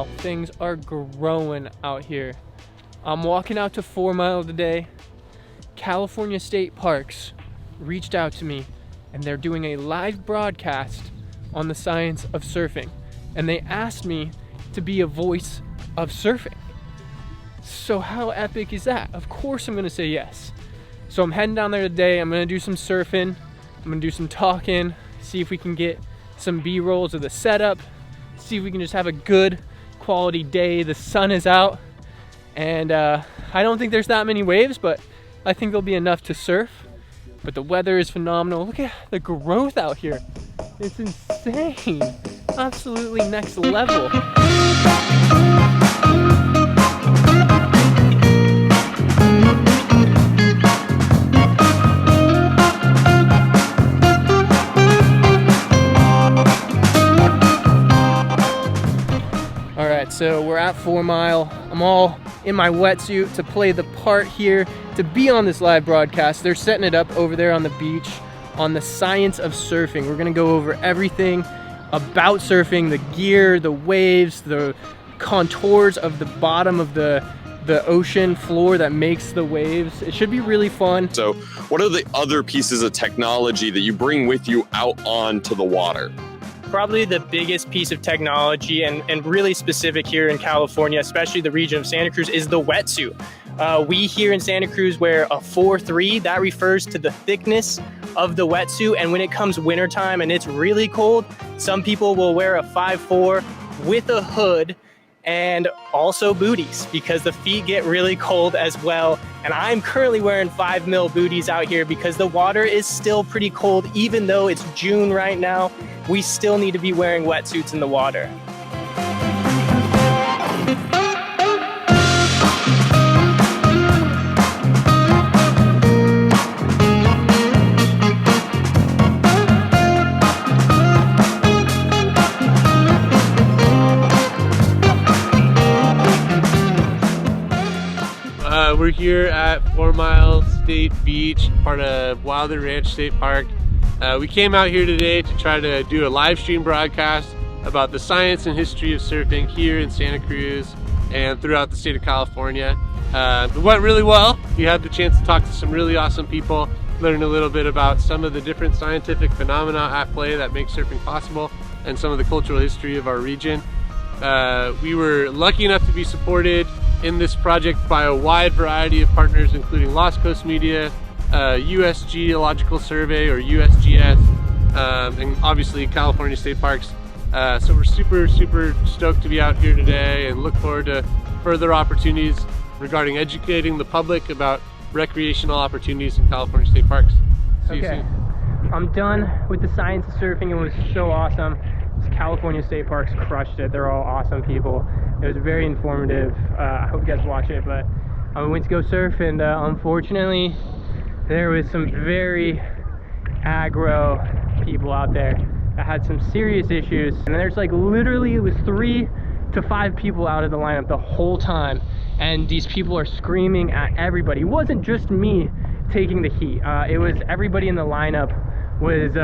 Wow, things are growing out here. I'm walking out to 4 Mile today. California State Parks reached out to me and they're doing a live broadcast on the science of surfing. And they asked me to be a voice of surfing. So how epic is that? Of course I'm gonna say yes. So I'm heading down there today. I'm gonna do some surfing. I'm gonna do some talking, see if we can get some B-rolls of the setup, see if we can just have a good quality day. The sun is out and I don't think there's that many waves, but I think there'll be enough to surf. But the weather is phenomenal. Look at the growth out here. It's insane. Absolutely next level. All right, so we're at 4 Mile. I'm all in my wetsuit to play the part here, to be on this live broadcast. They're setting it up over there on the beach on the science of surfing. We're gonna go over everything about surfing, the gear, the waves, the contours of the bottom of the ocean floor that makes the waves. It should be really fun. So what are the other pieces of technology that you bring with you out onto the water? Probably the biggest piece of technology and really specific here in California, especially the region of Santa Cruz, is the wetsuit. We here in Santa Cruz wear a 4.3. That refers to the thickness of the wetsuit. And when it comes wintertime and it's really cold, some people will wear a 5.4 with a hood and also booties because the feet get really cold as well. And I'm currently wearing 5 mil booties out here because the water is still pretty cold. Even though it's June right now, we still need to be wearing wetsuits in the water. We're here at 4 Mile State Beach, part of Wilder Ranch State Park. We came out here today to try to do a live stream broadcast about the science and history of surfing here in Santa Cruz and throughout the state of California. It went really well. We had the chance to talk to some really awesome people, learn a little bit about some of the different scientific phenomena at play that make surfing possible and some of the cultural history of our region. We were lucky enough to be supported in this project by a wide variety of partners, including Lost Coast Media, US Geological Survey or USGS, and obviously California State Parks. So we're super stoked to be out here today and look forward to further opportunities regarding educating the public about recreational opportunities in California State Parks. See you soon. I'm done with the science of surfing. It was so awesome. California State Parks crushed it. They're all awesome people. It was very informative. I hope you guys watch it, but I went to go surf and unfortunately there was some very aggro people out there that had some serious issues. And there's like literally it was 3 to 5 people out of the lineup the whole time. And these people are screaming at everybody. It wasn't just me taking the heat. It was everybody in the lineup was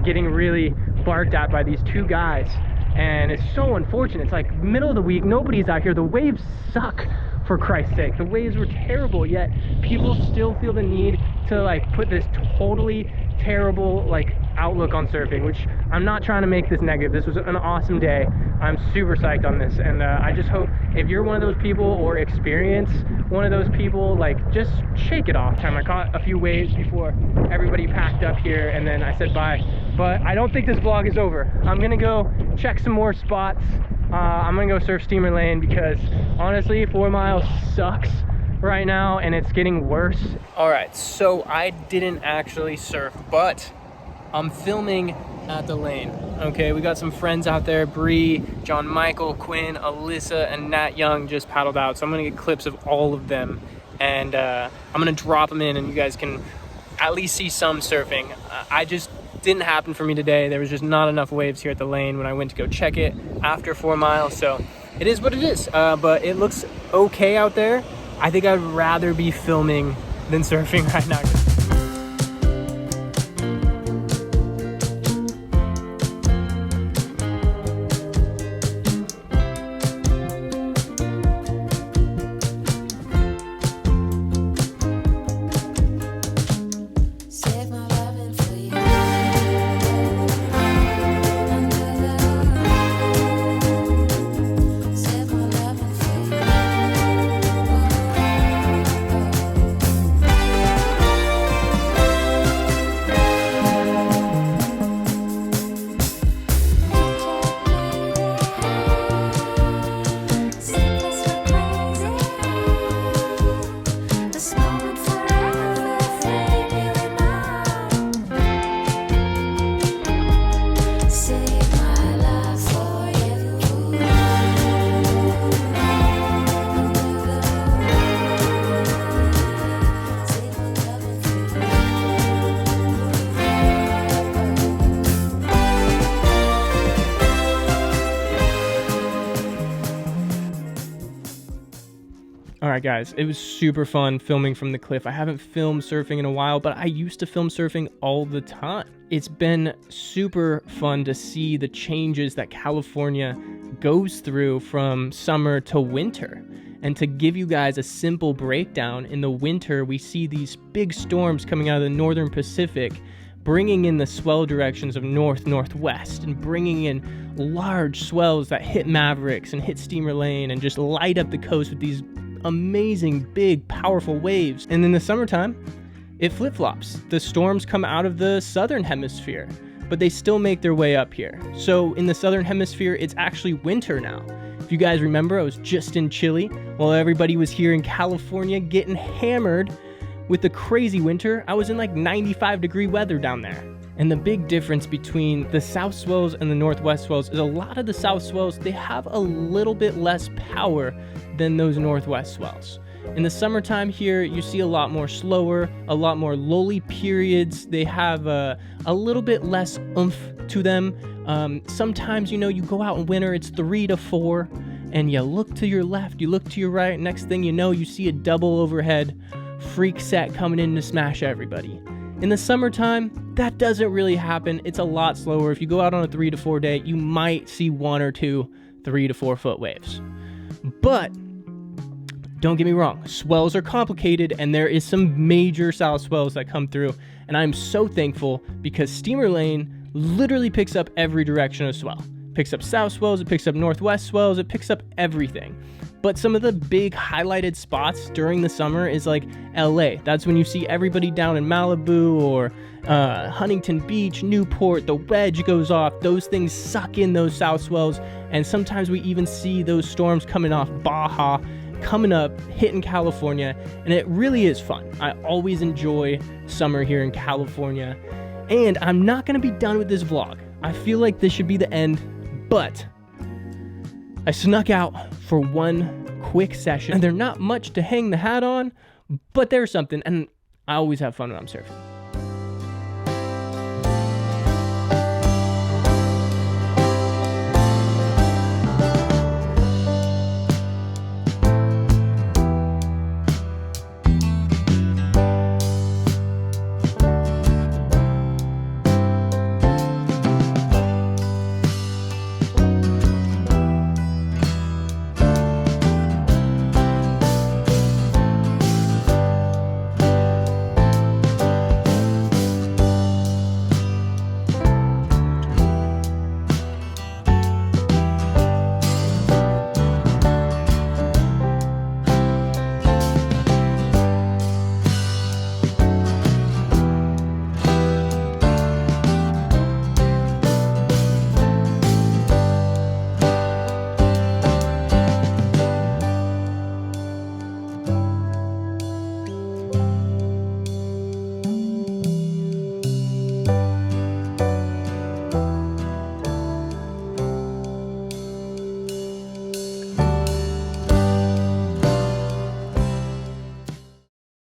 getting really barked at by these 2 guys. And it's so unfortunate. It's like middle of the week, nobody's out here. The waves suck, for Christ's sake. The waves were terrible, yet people still feel the need to like put this totally terrible like outlook on surfing, which I'm not trying to make this negative. This was an awesome day. I'm super psyched on this, and I just hope if you're one of those people or experience one of those people, like just shake it off. I caught a few waves before everybody packed up here and then I said bye. But I don't think this vlog is over. I'm gonna go check some more spots. I'm gonna go surf Steamer Lane because honestly 4 Mile sucks right now and it's getting worse. All right, so I didn't actually surf, but I'm filming at the lane. Okay, we got some friends out there. Bree, John Michael, Quinn, Alyssa, and Nat Young just paddled out. So I'm gonna get clips of all of them and I'm gonna drop them in and you guys can at least see some surfing. I just didn't happen for me today. There was just not enough waves here at the lane when I went to go check it after 4 Mile. So it is what it is, but it looks okay out there. I think I'd rather be filming than surfing right now. right, guys, it was super fun filming from the cliff. I haven't filmed surfing in a while, but I used to film surfing all the time. It's been super fun to see the changes that California goes through from summer to winter. And to give you guys a simple breakdown, in the winter, we see these big storms coming out of the northern Pacific, bringing in the swell directions of north-northwest and bringing in large swells that hit Mavericks and hit Steamer Lane and just light up the coast with these amazing, big, powerful waves. And in the summertime, it flip-flops. The storms come out of the southern hemisphere, but they still make their way up here. So in the southern hemisphere, it's actually winter now. If you guys remember, I was just in Chile while everybody was here in California getting hammered with the crazy winter. I was in like 95-degree weather down there. And the big difference between the south swells and the northwest swells is a lot of the south swells, they have a little bit less power than those northwest swells. In the summertime here, you see a lot more slower, a lot more lully periods. They have a little bit less oomph to them. Sometimes, you know, you go out in winter, it's 3 to 4, and you look to your left, you look to your right, next thing you know, you see a double overhead freak set coming in to smash everybody. In the summertime, that doesn't really happen. It's a lot slower. If you go out on a 3 to 4 day, you might see 1 or 2 3 to 4 foot waves. But don't get me wrong, swells are complicated, and there is some major south swells that come through, and I'm so thankful because Steamer Lane literally picks up every direction of swell. It picks up south swells, it picks up northwest swells, it picks up everything. But some of the big highlighted spots during the summer is like LA. That's when you see everybody down in Malibu or Huntington Beach, Newport, the wedge goes off. Those things suck in those south swells. And sometimes we even see those storms coming off Baja, coming up, hitting California. And it really is fun. I always enjoy summer here in California. And I'm not going to be done with this vlog. I feel like this should be the end, but I snuck out for one quick session, and there's not much to hang the hat on, but there's something, and I always have fun when I'm surfing.